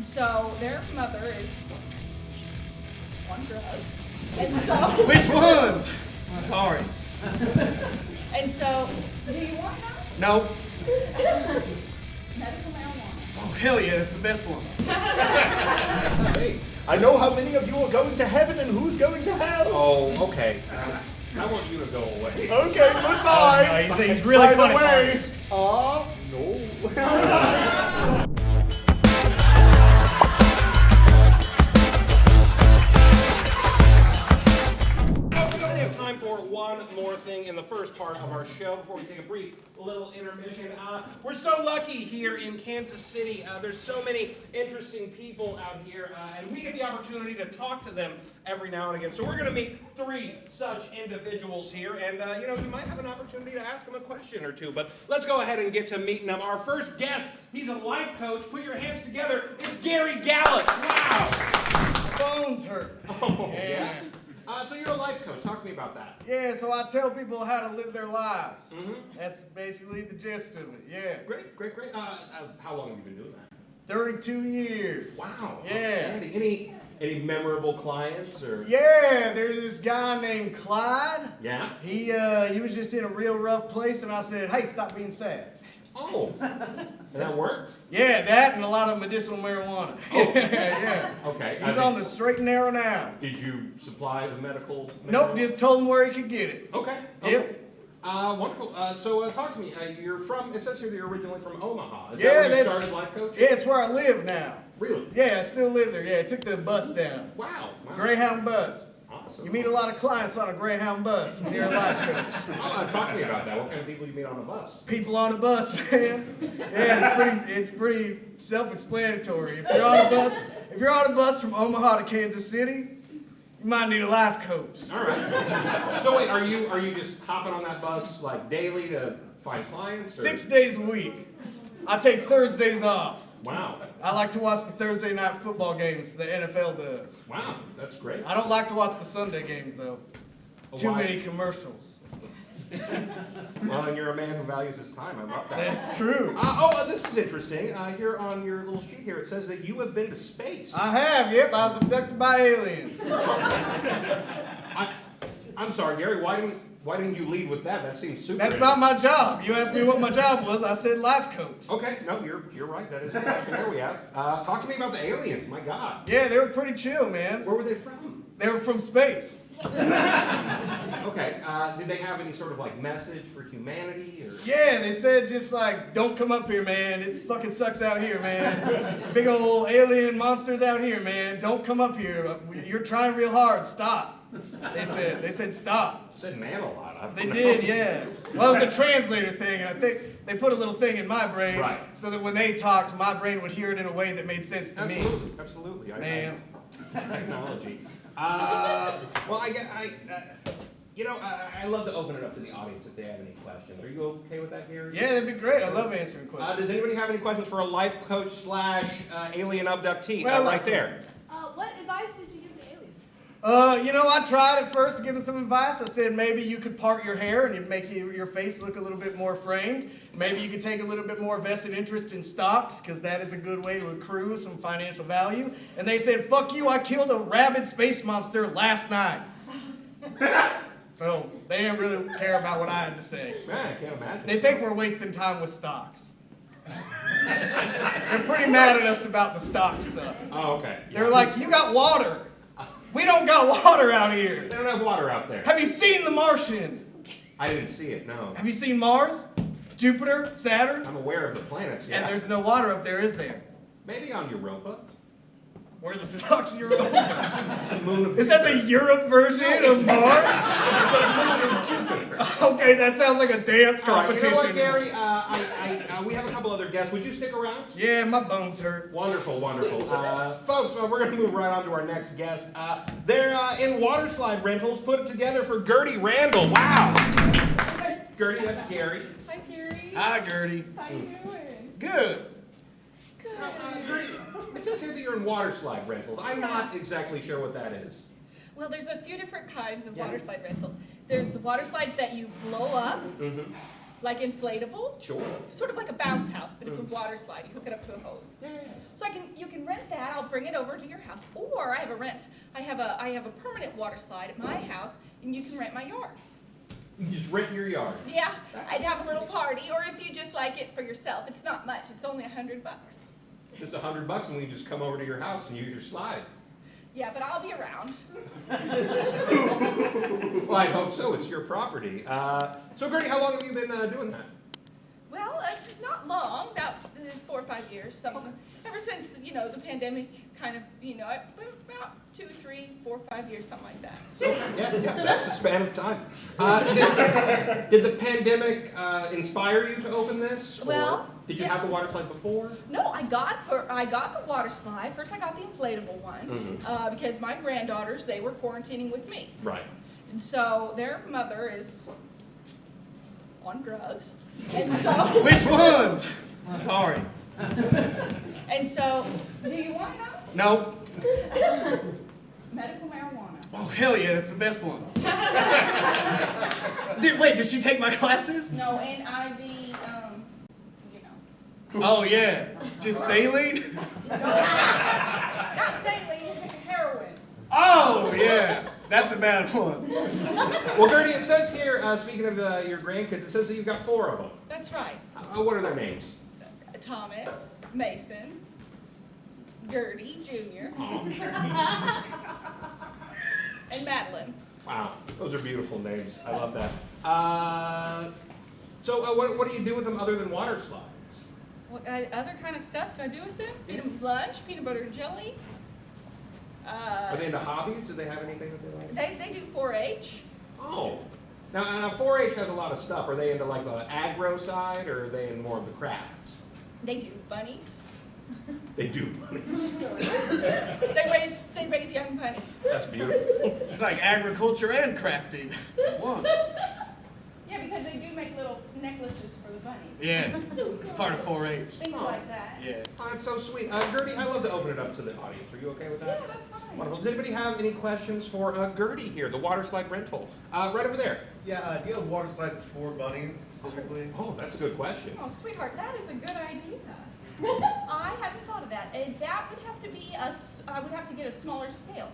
So their mother is on drugs. And so Which ones? Sorry. And so, do you want that? No. Medical marijuana. Oh, hell yeah, it's the best one. Hey. I know how many of you are going to heaven and who's going to hell. Oh, okay. I want you to go away. Okay, goodbye. He's really By funny. the way, No. For one more thing in the first part of our show before we take a brief little intermission. We're so lucky here in Kansas City. There's so many interesting people out here, and we get the opportunity to talk to them every now and again. So we're going to meet 3 such individuals here, and you might have an opportunity to ask them a question or two. But let's go ahead and get to meeting them. Our first guest, he's a life coach. Put your hands together. It's Gary Gallop. Wow. Phones hurt. Oh, yeah. So you're a life coach. Talk to me about that. Yeah, so I tell people how to live their lives. Mm-hmm. That's basically the gist of it, yeah. Great. How long have you been doing that? 32 years. Wow. Yeah. Any memorable clients or? Yeah, there's this guy named Clyde. Yeah. He was just in a real rough place, and I said, hey, stop being sad. Oh. And that works? Yeah, that and a lot of medicinal marijuana. Oh. Yeah. Okay. He's on the straight and narrow now. Did you supply the medical? Nope, just told him where he could get it. Okay. Yep. Wonderful. So talk to me. You're from, it says here that you're originally from Omaha. Is Yeah, that where you started life coaching? Yeah, it's where I live now. Really? Yeah, I still live there. Yeah, I took the bus down. Wow. Greyhound bus. Awesome. You meet a lot of clients on a Greyhound bus when you're a life coach. Talk to me about that. What kind of people you meet on the bus? People on a bus, man. Yeah, it's pretty self-explanatory. If you're on a bus from Omaha to Kansas City, you might need a life coach. All right. So wait, are you just hopping on that bus like daily to find clients? Or? 6 days a week. I take Thursdays off. Wow. I like to watch the Thursday night football games the NFL does. Wow, that's great. I don't like to watch the Sunday games though. Too Why? many commercials. Well, and you're a man who values his time. I love that. That's true. This is interesting. Here on your little sheet here, it says that you have been to space. I have, yep. I was abducted by aliens. I'm sorry, Gary. Why didn't you lead with that? That seems super. That's not my job. You asked me what my job was, I said life coach. Okay, no, you're right. That is the question there we asked. Talk to me about the aliens. My God. Yeah, they were pretty chill, man. Where were they from? They were from space. Okay. Did they have any sort of like message for humanity or? Yeah, they said just like, don't come up here, man. It fucking sucks out here, man. Big old alien monsters out here, man. Don't come up here. You're trying real hard. Stop. They said stop. Said man a lot. I don't They know. did, yeah. Well, it was a translator thing, and I think they put a little thing in my brain Right. so that when they talked, my brain would hear it in a way that made sense to me. Absolutely. Man. Technology. Well, I love to open it up to the audience if they have any questions. Are you okay with that, Gary? Yeah, that'd be great. I love answering questions. Does anybody have any questions for a life coach / alien abductee? Well, right there. What advice did you give the aliens? I tried at first to give them some advice. I said maybe you could part your hair and it'd make your face look a little bit more framed. Maybe you could take a little bit more vested interest in stocks, because that is a good way to accrue some financial value. And they said, fuck you, I killed a rabid space monster last night. So they didn't really care about what I had to say. Man, I can't imagine. They think we're wasting time with stocks. They're pretty mad at us about the stock stuff. Oh, okay. They're like, you got water. We don't got water out here. They don't have water out there. Have you seen The Martian? I didn't see it, no. Have you seen Mars? Jupiter? Saturn? I'm aware of the planets, yeah. And there's no water up there, is there? Maybe on Europa. Where the fuck's Europa? It's the moon of Is that the Europe version of Mars? It's the moon of Jupiter. Okay, that sounds like a dance All right, competition. you know what, Gary? We have a couple other guests. Would you stick around? Yeah, my bones hurt. Wonderful. Folks, we're going to move right on to our next guest. They're in waterslide rentals, put it together for Gerty Randall. Wow. Gerty, that's Gary. Hi, Gary. Hi, Gertie. How you doing? Good. Good. Gerty, it says here that you're in waterslide rentals. I'm not exactly sure what that is. Well, there's a few different kinds of Yeah. water slide rentals. There's the water slides that you blow up, like inflatable. Sure. Sort of like a bounce house, but it's a water slide. You hook it up to a hose. Yeah. So you can rent that. I'll bring it over to your house, or I have a permanent water slide at my house, and you can rent my yard. You just rent your yard. Yeah, I'd have a little party, or if you just like it for yourself, it's not much. It's only $100. Just $100 and we can just come over to your house and use your slide. Yeah, but I'll be around. Well, I hope so. It's your property. So, Gerty, how long have you been doing that? Well, not long, about 4 or 5 years. Ever since the pandemic, kind of about 2, 3, 4, 5 years, something like that. Yeah, that's the span of time. Did the pandemic inspire you to open this? Well, did you have the water slide before? No, I got the water slide. First, I got the inflatable one because my granddaughters, they were quarantining with me, Right. and so their mother is on drugs, and so Which ones? Sorry. and so, do you want to know? Nope. Medical marijuana. Oh, hell yeah, that's the best one. Wait, did she take my classes? No, NIV, Oh, yeah. Just saline? not saline, heroin. Oh, yeah. That's a bad one. Well, Gerty, it says here, speaking of your grandkids, it says that you've got 4 of them. That's right. What are their names? Thomas, Mason, Gerty Jr., and Madeline. Wow, those are beautiful names. I love that. So what do you do with them other than water slides? What other kind of stuff do I do with them? Feed them lunch, peanut butter and jelly. Are they into hobbies? Do they have anything that they like? They do 4-H. Oh. Now 4-H has a lot of stuff. Are they into like the aggro side, or are they in more of the crafts? They do bunnies. They do bunnies. They raise young bunnies. That's beautiful. It's like agriculture and crafting. One. Yeah, because they do make little necklaces for the bunnies. Yeah. Part of 4-H. Things like that. Yeah. Oh, that's so sweet. Gerty, I love to open it up to the audience. Are you okay with that? Yeah, that's fine. Wonderful. Does anybody have any questions for Gerty here, the water slide rental? Right over there. Yeah, do you have water slides for bunnies specifically? Oh, that's a good question. Oh, sweetheart, that is a good idea. I hadn't thought of that. And that would have to be I would have to get a smaller scale.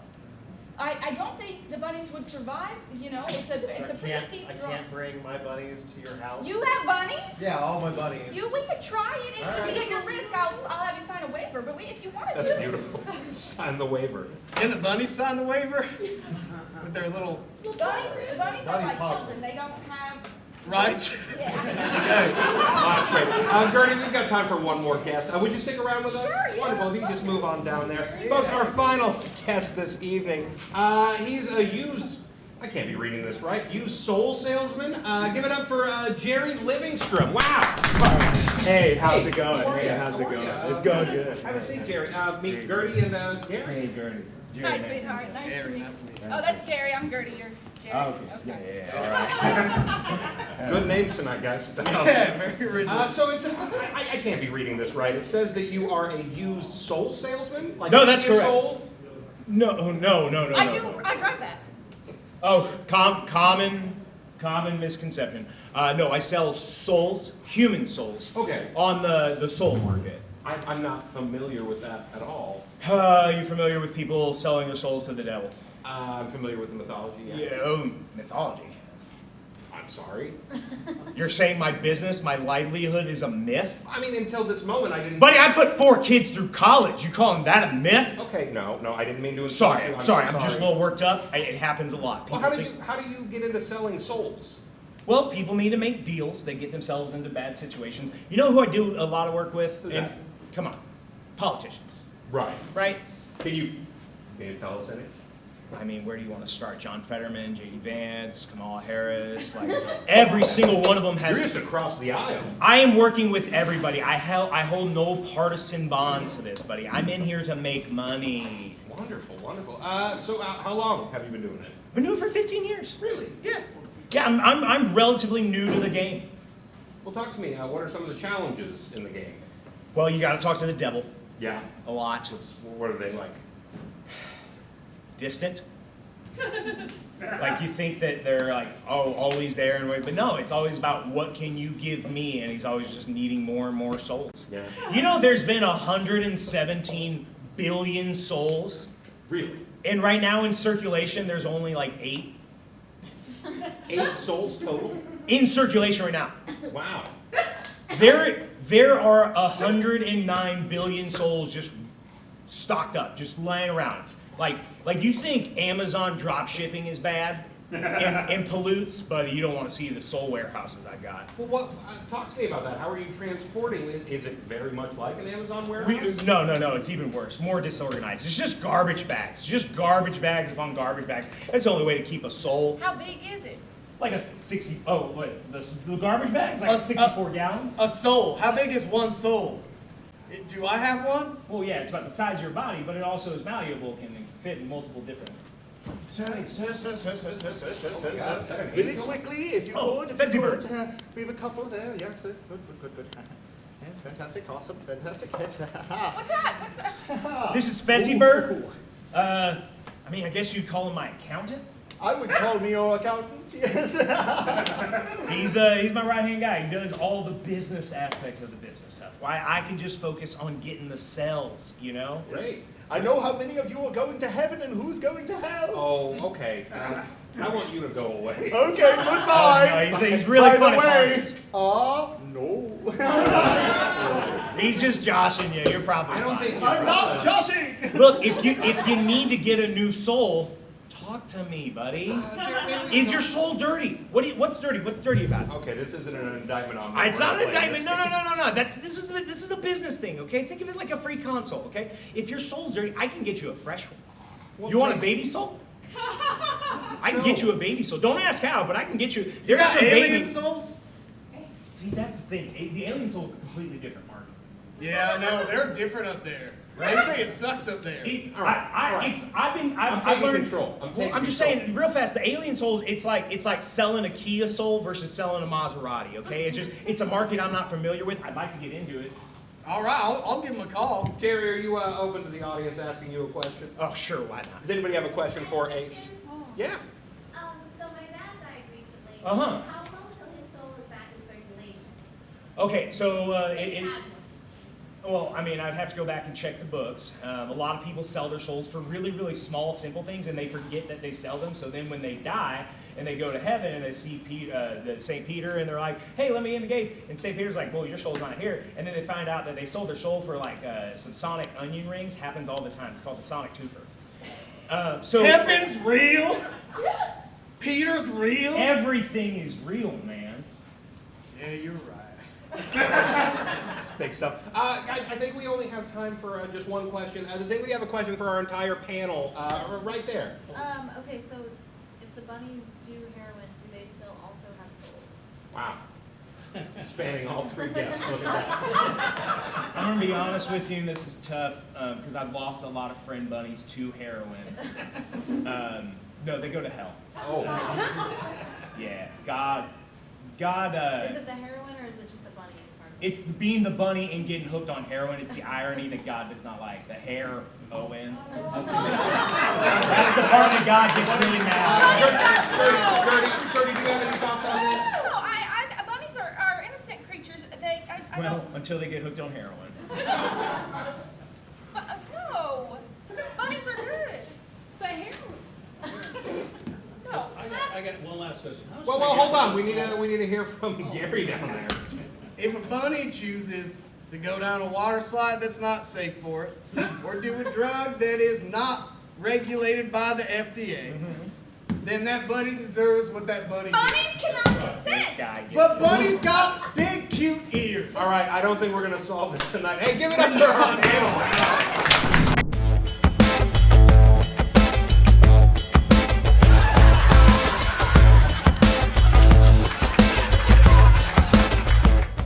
I don't think the bunnies would survive. It's a pretty steep I drop. can't bring my bunnies to your house. You have bunnies? Yeah, all my bunnies. We could try it. If All we right. get your risk, I'll have you sign a waiver. But if you want to That's do beautiful. Sign the waiver. Can the bunnies sign the waiver? With their little it, bunnies are Bunny like pop. children. They don't have. rights? Yeah. Okay. Oh, that's great. Gerty, we've got time for one more guest. Would you stick around with us? Sure, yeah. Wonderful. If you could just move on down there. Folks, our final guest this evening, he's a used, I can't be reading this right, used soul salesman. Give it up for Jerry Livingstrom. Wow. Hey, how's it How going? are Hey, ya? how's How it are going? ya? It's going good. Have a seat, Jerry. Meet Gerty and Gary. Hey, Gerty. Hi, sweetheart. Nice to Gary, meet nice to meet you. Oh, that's Gary. I'm Gerty. You're Jerry. Oh, okay. Yeah, all right. Good names tonight, guys. Yeah, very original. So I can't be reading this right. It says that you are a used soul salesman? Like No, that's your correct. Soul? No. I drive that. Oh, common misconception. No, I sell souls, human souls. Okay. On the soul market. I'm not familiar with that at all. You familiar with people selling their souls to the devil? I'm familiar with the mythology. Yeah, mythology. I'm sorry. You're saying my business, my livelihood is a myth? I mean, until this moment, I didn't. Buddy, I put 4 kids through college. You calling that a myth? Okay, no, I didn't mean to insult Sorry, you. I'm sorry. I'm just a little worked up. It happens a lot. Well, People how do you get into selling souls? Well, people need to make deals. They get themselves into bad situations. You know who I do a lot of work with? Who's that? Come on, politicians, Right. right? Can you tell us any? I mean, where do you want to start? John Fetterman, J.D. Vance, Kamala Harris, like every single one of them has. You're just across the aisle. I am working with everybody. I hold no partisan bonds to this, buddy. I'm in here to make money. Wonderful. So how long have you been doing it? Been doing it for 15 years. Really? Yeah. Yeah, I'm relatively new to the game. Well, talk to me. What are some of the challenges in the game? Well, you got to talk to the devil Yeah. a lot. What are they like? Distant, Like you think that they're like, oh, always there and wait, but no, it's always about what can you give me, and he's always just needing more and more souls. Yeah. You know, there's been 117 billion souls, Really? and right now in circulation, there's only like 8 8 souls total? in circulation right now. Wow. There are 109 billion souls just stocked up, just laying around. Like you think Amazon drop shipping is bad and pollutes, but you don't want to see the soul warehouses I got. Well, talk to me about that. How are you transporting? Is it very much like an Amazon warehouse? No, it's even worse. More disorganized. It's just garbage bags. Just garbage bags upon garbage bags. That's the only way to keep a soul. How big is it? Like a 60, the garbage bag's like a 64 gallon? A soul. How big is one soul? Do I have one? Well, yeah, it's about the size of your body, but it also is malleable and can fit in multiple different. Sir. God. Really quickly, if you Oh, could. Fezzyberg. We have a couple there. Yes, good. Yes, fantastic, awesome, fantastic. Yes. What's that? This is Fezzyberg. I mean, I guess you'd call him my accountant. I would call me your accountant, yes. He's my right-hand guy. He does all the business aspects of the business stuff. Why I can just focus on getting the sales, you know? Great. I know how many of you are going to heven and who's going to hell. Oh, okay. I want you to go away. Okay, goodbye. Oh, no, he's really By funny. the way, no. He's just joshing you. You're probably I don't fine. think I'm not joshing. Look, if you need to get a new soul, talk to me, buddy. Is your soul dirty? What's dirty? What's dirty about it? Okay, this isn't an indictment on me. It's We're not an playing indictment. No. This is a business thing, okay? Think of it like a free console, okay? If your soul's dirty, I can get you a fresh one. Well, You want a nice. baby soul? I can get you a baby soul. Don't ask how, but I can get you. You There's got some alien baby. souls? See, that's the thing. The alien soul is a completely different market. Yeah, I know. They're different up there. They say it sucks up there. All right. I'm taking learned, control. I'm just taking saying, real fast. The alien souls, it's like selling a Kia soul versus selling a Maserati. Okay, it's a market I'm not familiar with. I'd like to get into it. All right, I'll give him a call. Jerry, are you open to the audience asking you a question? Oh, sure, why not? Does anybody have a question for Ace? Yeah. So my dad died recently. Uh-huh. How long till his soul is back in circulation? Okay, so If he has one. well, I mean, I'd have to go back and check the books. A lot of people sell their souls for really, really small, simple things, and they forget that they sell them. So then when they die and they go to heaven and they see St. Peter, and they're like, hey, let me in the gates. And St. Peter's like, well, your soul's not here. And then they find out that they sold their soul for like some sonic onion rings. Happens all the time. It's called the sonic twofer. So Heaven's real? Peter's real? everything is real, man. Yeah, you're right. That's big stuff. Guys, I think we only have time for just one question. Does anybody have a question for our entire panel? Right there. Okay, so if the bunnies do heroin, do they still also have souls? Wow. Spanning all 3 guests. Look at that. I'm gonna be honest with you, and this is tough because I've lost a lot of friend bunnies to heroin. No, they go to hell. Oh. Yeah, God. Is it the heroin or is it just the bunny part of it? It's being the bunny and getting hooked on heroin. It's the irony that God does not like. The hair O-N. That's the part that God gets really mad. Gerty, do you have any thoughts on this? No, bunnies are innocent creatures. I Well, until they get hooked on heroin. no, bunnies are good. But heroin. No. I got one last question. How's Well, my hold on. guy- We need to hear from Gary down there. If a bunny chooses to go down a water slide that's not safe for it, or do a drug that is not regulated by the FDA, then that bunny deserves what that bunny Bunnies gets. cannot This consent. guy gets But bunny's got big, cute ears. All right, I don't think we're going to solve this tonight. Hey, give it up for our panel.